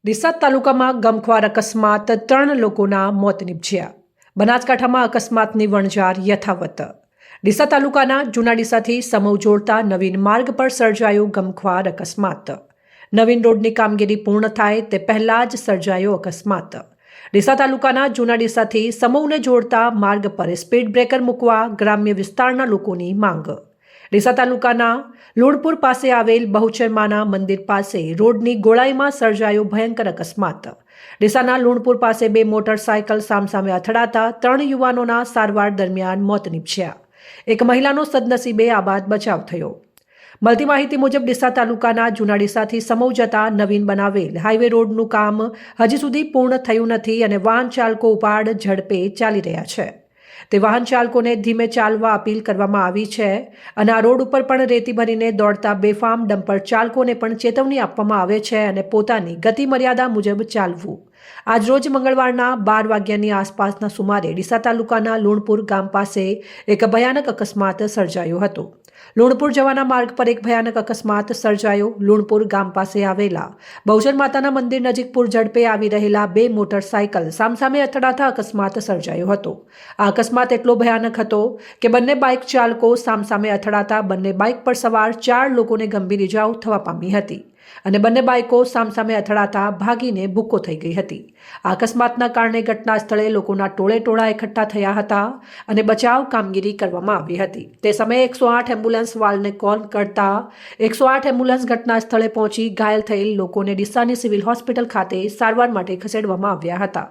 ડીસા તાલુકામાં ગમખ્વાર અકસ્માત 3 લોકોના મોત નીપજ્યા. બનાસકાંઠામાં અકસ્માતની વણઝાર યથાવત. ડીસા તાલુકાના જૂના ડીસાથી સમઉ જોડતા નવીન માર્ગ પર સર્જાયો ગમખ્વાર અકસ્માત. નવીન રોડની કામગીરી પૂર્ણ થાય તે પહેલા જ સર્જાયો અકસ્માત. ડીસા તાલુકાના જૂના ડીસાથી સમઉને જોડતા માર્ગ પર સ્પીડ બ્રેકર મૂકવા ગ્રામ્ય વિસ્તારના લોકોની માંગ. ડીસા તાલુકાના લુણપુર પાસે આવેલ બહુચરમાના મંદિર પાસે રોડની ગોળાઈમાં સર્જાયો ભયંકર અકસ્માત. ડીસાના લુણપુર પાસે 2 મોટરસાયકલ સામસામે અથડાતા 3 યુવાનોના સારવાર દરમિયાન મોત નીપજ્યા. એક મહિલાનો સદનસીબે આબાદ બચાવ થયો. મળતી માહિતી મુજબ ડીસા તાલુકાના જૂના ડીસાથી સમઉ જતા નવીન બનાવેલ હાઈવે રોડનું કામ હજી સુધી પૂર્ણ થયું નથી અને વાહન ચાલકો ઉપાડ ઝડપે ચાલી રહ્યા છે. તે વાહન ચાલકોને ધીમે ચાલવા અપીલ કરવામાં આવી છે અને આ રોડ ઉપર પણ રેતી ભરીને દોડતા બેફામ ડમ્પર ચાલકોને પણ ચેતવણી આપવામાં આવે છે અને પોતાની ગતિ મર્યાદા મુજબ ચાલવું. આજરોજ મંગળવારના 12 વાગ્યાની આસપાસના સુમારે ડીસા તાલુકાના લુણપુર ગામ પાસે એક ભયાનક અકસ્માત સર્જાયો હતો. લુણપુર જવાના માર્ગ પર એક ભયાનક અકસ્માત સર્જાયો. લુણપુર ગામ પાસે આવેલા બહુચર માતાના મંદિર નજીક પૂર ઝડપે આવી રહેલા 2 મોટરસાયકલ સામસામે અથડાતા અકસ્માત સર્જાયો હતો. આ અકસ્માત એટલો ભયાનક હતો કે બંને બાઇક ચાલકો સામસામે અથડાતા બંને બાઇક પર સવાર 4 લોકોને ગંભીર ઇજાઓ થવા પામી હતી અને બંને બાઇકો સામસામે અથડાતા ભાગીને ભૂક્કો થઈ ગઈ હતી. આ અકસ્માતના કારણે ઘટના સ્થળે લોકોના ટોળે એકઠા થયા હતા અને બચાવ કામગીરી કરવામાં આવી હતી. તે સમયે 108 એમ્બ્યુલન્સ વાળને કોલ કરતા 108 એમ્બ્યુલન્સ ઘટના સ્થળે પહોંચી ઘાયલ થયેલ લોકોને ડીસાની સિવિલ હોસ્પિટલ ખાતે સારવાર માટે ખસેડવામાં આવ્યા હતા.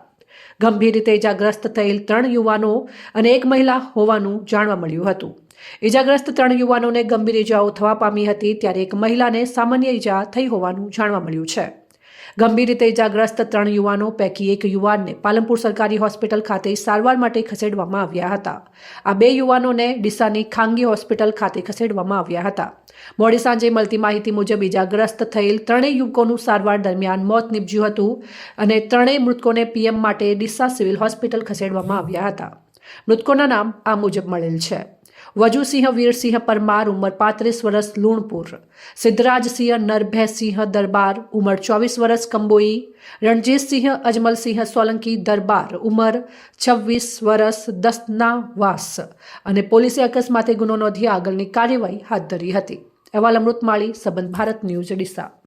ગંભીર રીતે ઇજાગ્રસ્ત થયેલ 3 યુવાનો અને 1 મહિલા હોવાનું જાણવા મળ્યું હતું. ઇજાગ્રસ્ત 3 યુવાનોને ગંભીર ઇજાઓ થવા પામી હતી ત્યારે એક મહિલાને સામાન્ય ઇજા થઈ હોવાનું જાણવા મળ્યું છે. ગંભીર રીતે ઇજાગ્રસ્ત 3 યુવાનો પૈકી એક યુવાનને પાલનપુર સરકારી હોસ્પિટલ ખાતે સારવાર માટે ખસેડવામાં આવ્યા હતા. આ 2 યુવાનોને ડીસાની ખાનગી હોસ્પિટલ ખાતે ખસેડવામાં આવ્યા હતા. મોડી સાંજે મળતી માહિતી મુજબ ઇજાગ્રસ્ત થયેલ 3 યુવકોનું સારવાર દરમિયાન મોત નીપજ્યું હતું અને 3 મૃતકોને પીએમ માટે ડીસા સિવિલ હોસ્પિટલ ખસેડવામાં આવ્યા હતા. મૃતકોના નામ આ મુજબ મળેલ છે: વજુસિંહ વીરસિંહ પરમાર, ઉંમર 35 વર્ષ, લુણપુર; સિદ્ધરાજસિંહ નરભયસિંહ દરબાર, ઉંમર 24 વર્ષ, કંબોઈ; રણજીતસિંહ અજમલસિંહ સોલંકી દરબાર, ઉંમર 26 વર્ષ, દસનાવાસ. અને પોલીસે અકસ્માતે ગુનો નોંધી આગળની કાર્યવાહી હાથ ધરી હતી. અહેવાલ અમૃત માળી, સંબંધ ભારત ન્યૂઝ, ડીસા.